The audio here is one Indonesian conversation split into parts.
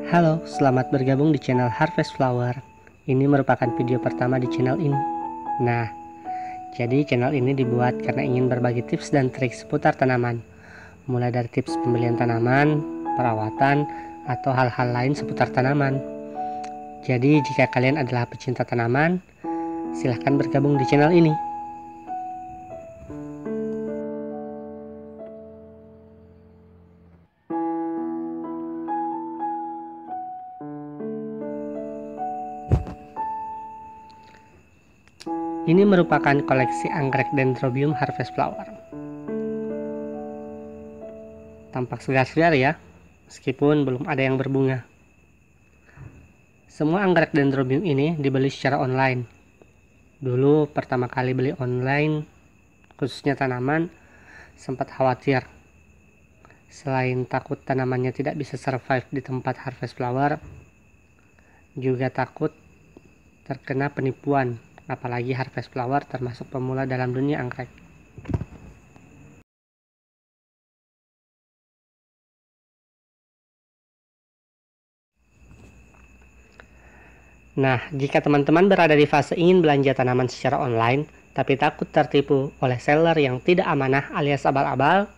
Halo, selamat bergabung di channel Harvest Flower. Ini merupakan video pertama di channel ini. Nah, jadi channel ini dibuat karena ingin berbagi tips dan trik seputar tanaman. Mulai dari tips pembelian tanaman, perawatan, atau hal-hal lain seputar tanaman. Jadi jika kalian adalah pecinta tanaman, silahkan bergabung di channel ini. Ini merupakan koleksi anggrek Dendrobium Harvest Flower. Tampak segar-segar ya, meskipun belum ada yang berbunga. Semua anggrek Dendrobium ini dibeli secara online. Dulu pertama kali beli online, khususnya tanaman, sempat khawatir. Selain takut tanamannya tidak bisa survive di tempat Harvest Flower, juga takut terkena penipuan. Apalagi Harvest Flower termasuk pemula dalam dunia anggrek. Nah, jika teman-teman berada di fase ingin belanja tanaman secara online, tapi takut tertipu oleh seller yang tidak amanah alias abal-abal,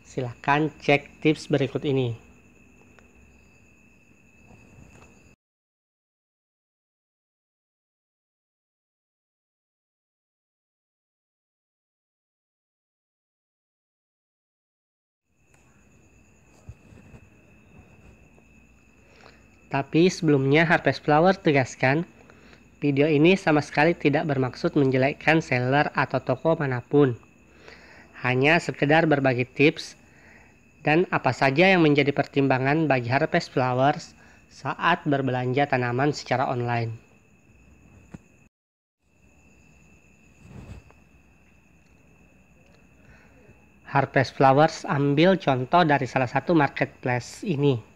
silahkan cek tips berikut ini. Tapi sebelumnya Harvest Flower tegaskan, video ini sama sekali tidak bermaksud menjelekkan seller atau toko manapun. Hanya sekedar berbagi tips dan apa saja yang menjadi pertimbangan bagi Harvest Flowers saat berbelanja tanaman secara online. Harvest Flowers ambil contoh dari salah satu marketplace ini.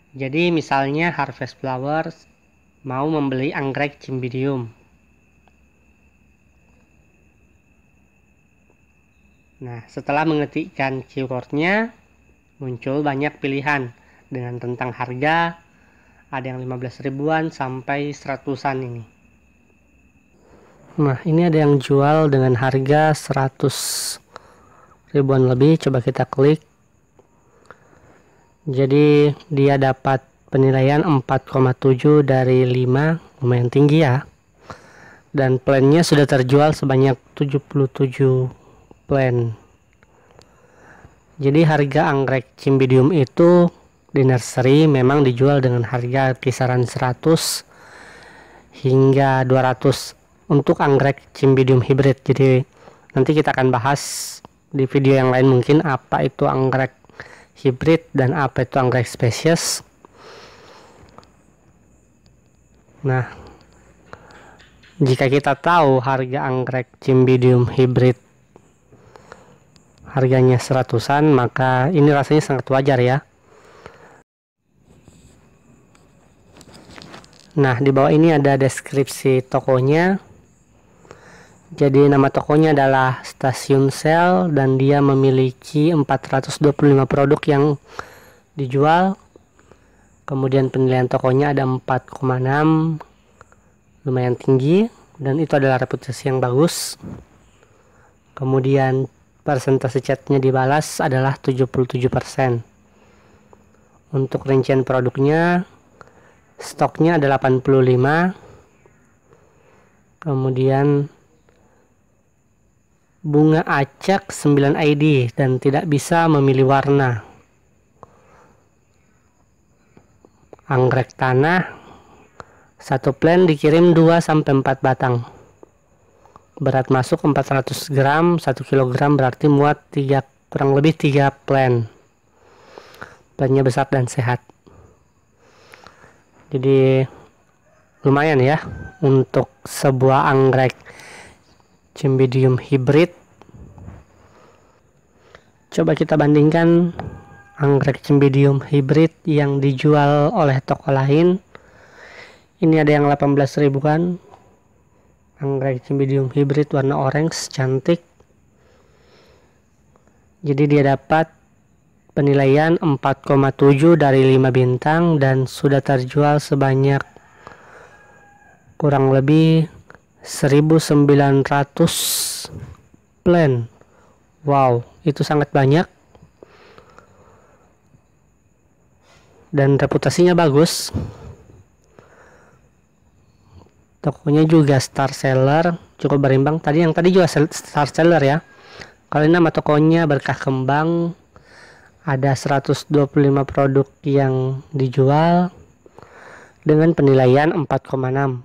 Jadi misalnya Harvest Flowers mau membeli anggrek Cymbidium. Nah, setelah mengetikkan keywordnya, muncul banyak pilihan dengan tentang harga, ada yang 15 ribuan sampai 100-an ini. Nah, ini ada yang jual dengan harga 100 ribuan lebih, coba kita klik. Jadi dia dapat penilaian 4,7 dari 5, lumayan tinggi ya. Dan plannya sudah terjual sebanyak 77 plan. Jadi harga anggrek Cymbidium itu di nursery memang dijual dengan harga kisaran 100 hingga 200 untuk anggrek Cymbidium hybrid. Jadi nanti kita akan bahas di video yang lain mungkin apa itu anggrek hybrid dan apa itu anggrek spesies. Nah, jika kita tahu harga anggrek Cymbidium hybrid harganya 100-an, maka ini rasanya sangat wajar ya. Nah, di bawah ini ada deskripsi tokonya. Jadi nama tokonya adalah Stasiun Sel dan dia memiliki 425 produk yang dijual. Kemudian penilaian tokonya ada 4,6, lumayan tinggi, dan itu adalah reputasi yang bagus. Kemudian persentase chatnya dibalas adalah 77%. Untuk rincian produknya, stoknya ada 85. Kemudian bunga acak 9 ID dan tidak bisa memilih warna. Anggrek tanah satu plan dikirim 2-4 batang. Berat masuk 400 gram, 1 kg berarti muat kurang lebih 3 plan. Plannya besar dan sehat. Jadi lumayan ya untuk sebuah anggrek Cymbidium hybrid. Coba kita bandingkan anggrek Cymbidium hybrid yang dijual oleh toko lain. Ini ada yang 18 ribuan. Anggrek Cymbidium hybrid warna orange cantik. Jadi dia dapat penilaian 4,7 dari 5 bintang dan sudah terjual sebanyak kurang lebih 1900 plan. Wow, itu sangat banyak. Dan reputasinya bagus. Tokonya juga star seller, cukup berimbang. Yang tadi juga star seller ya. Kalau ini nama tokonya Berkah Kembang. Ada 125 produk yang dijual dengan penilaian 4,6.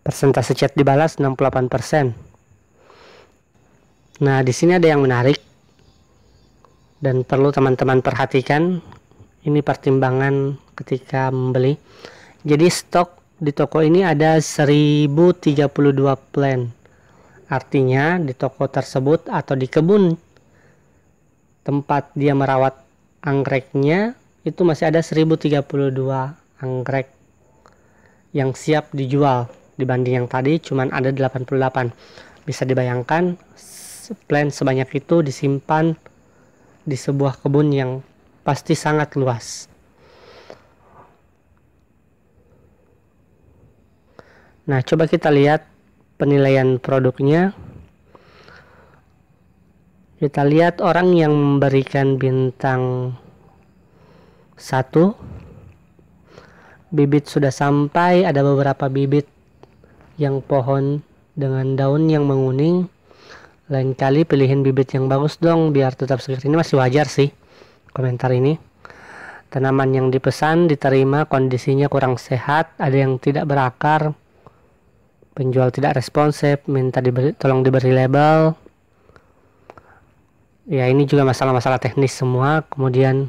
Persentase chat dibalas 68%. Nah, di sini ada yang menarik dan perlu teman-teman perhatikan. Ini pertimbangan ketika membeli. Jadi stok di toko ini ada 1032 plan. Artinya di toko tersebut atau di kebun tempat dia merawat anggreknya itu masih ada 1032 anggrek yang siap dijual, dibanding yang tadi cuman ada 88. Bisa dibayangkan plan sebanyak itu disimpan di sebuah kebun yang pasti sangat luas. Nah, coba kita lihat penilaian produknya. Kita lihat orang yang memberikan bintang 1. Bibit sudah sampai, ada beberapa bibit yang pohon dengan daun yang menguning. Lain kali pilihin bibit yang bagus dong biar tetap segar. Ini masih wajar sih komentar ini. Tanaman yang dipesan diterima, kondisinya kurang sehat, ada yang tidak berakar, penjual tidak responsif, minta tolong diberi label. Ya, ini juga masalah-masalah teknis semua. Kemudian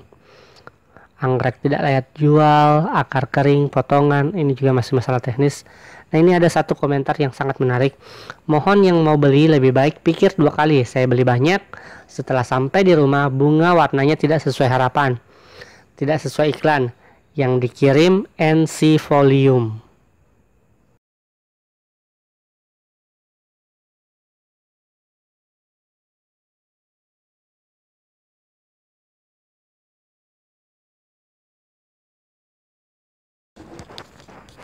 anggrek tidak layak jual, akar kering, potongan, ini juga masih masalah teknis. Nah, ini ada satu komentar yang sangat menarik. Mohon yang mau beli lebih baik pikir 2 kali. Saya beli banyak, setelah sampai di rumah bunga warnanya tidak sesuai harapan, tidak sesuai iklan yang dikirim NC volume.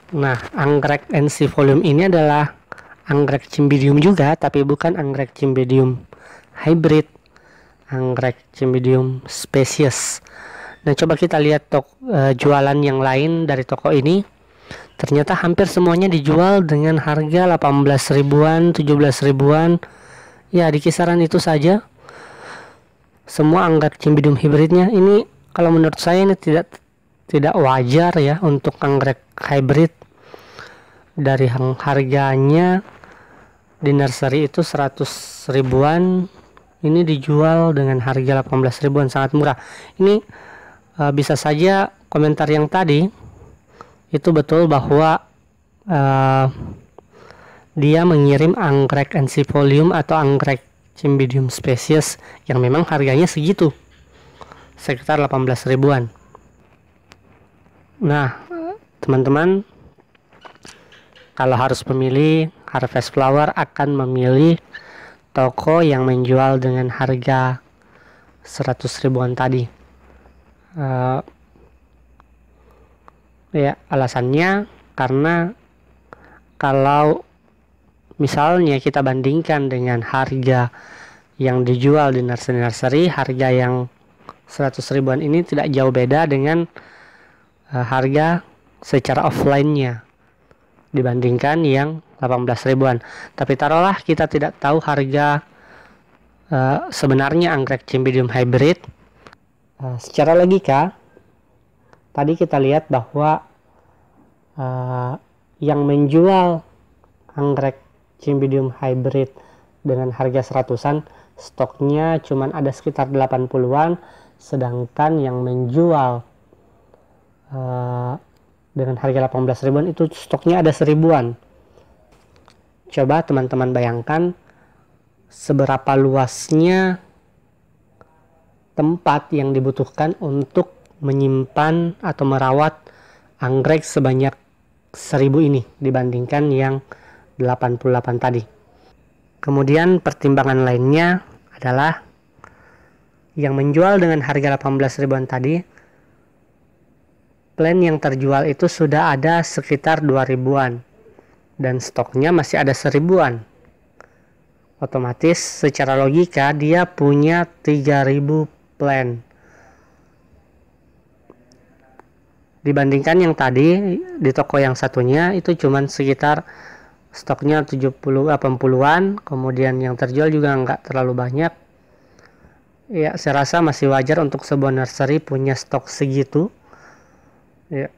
Nah, anggrek NC volume ini adalah anggrek cymbidium juga, tapi bukan anggrek cymbidium hybrid, anggrek cymbidium species. Nah, coba kita lihat jualan yang lain dari toko ini. Ternyata hampir semuanya dijual dengan harga 18 ribuan, 17 ribuan. Ya, di kisaran itu saja. Semua anggrek cymbidium hybridnya. Ini kalau menurut saya ini tidak wajar ya untuk anggrek hybrid. Dari harganya di nursery itu 100 ribuan, ini dijual dengan harga 18 ribuan, sangat murah. Ini bisa saja komentar yang tadi itu betul bahwa dia mengirim anggrek NC volume atau anggrek cymbidium species yang memang harganya segitu, sekitar 18 ribuan. Nah, teman-teman, kalau harus memilih, Harvest Flower akan memilih toko yang menjual dengan harga 100 ribuan tadi. Ya, alasannya karena kalau misalnya kita bandingkan dengan harga yang dijual di nursery, harga yang 100 ribuan ini tidak jauh beda dengan harga secara offline-nya dibandingkan yang 18 ribuan. Tapi taruhlah kita tidak tahu harga sebenarnya anggrek cymbidium hybrid. Secara logika tadi kita lihat bahwa yang menjual anggrek cymbidium hybrid dengan harga 100-an, stoknya cuman ada sekitar 80-an, sedangkan yang menjual dengan harga 18 ribuan itu stoknya ada 1000-an. Coba teman-teman bayangkan seberapa luasnya tempat yang dibutuhkan untuk menyimpan atau merawat anggrek sebanyak 1000 ini dibandingkan yang 88 tadi. Kemudian pertimbangan lainnya adalah yang menjual dengan harga 18 ribuan tadi, plan yang terjual itu sudah ada sekitar 2 ribuan dan stoknya masih ada 1000-an. Otomatis secara logika dia punya 3000 plan. Dibandingkan yang tadi di toko yang satunya itu cuman sekitar stoknya 80-an, kemudian yang terjual juga nggak terlalu banyak. Ya, saya rasa masih wajar untuk sebuah nursery punya stok segitu. Ya.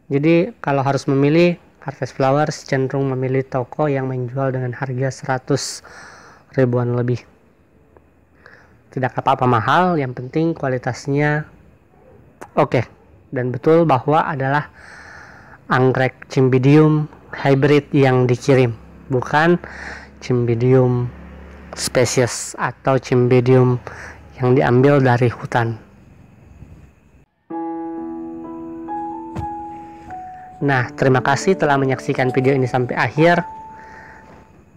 Jadi kalau harus memilih, Harvest Flowers cenderung memilih toko yang menjual dengan harga 100 ribuan lebih. Tidak apa-apa mahal, yang penting kualitasnya oke. Dan betul bahwa adalah anggrek Cymbidium hybrid yang dikirim, bukan Cymbidium spesies atau Cymbidium yang diambil dari hutan. Nah, terima kasih telah menyaksikan video ini sampai akhir.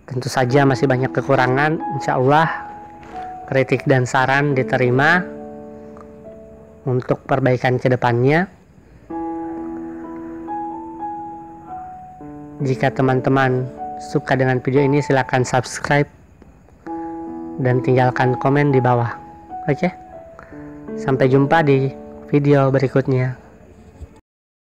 Tentu saja masih banyak kekurangan, insya Allah kritik dan saran diterima untuk perbaikan ke depannya. Jika teman-teman suka dengan video ini, silahkan subscribe dan tinggalkan komen di bawah. Oke, sampai jumpa di video berikutnya.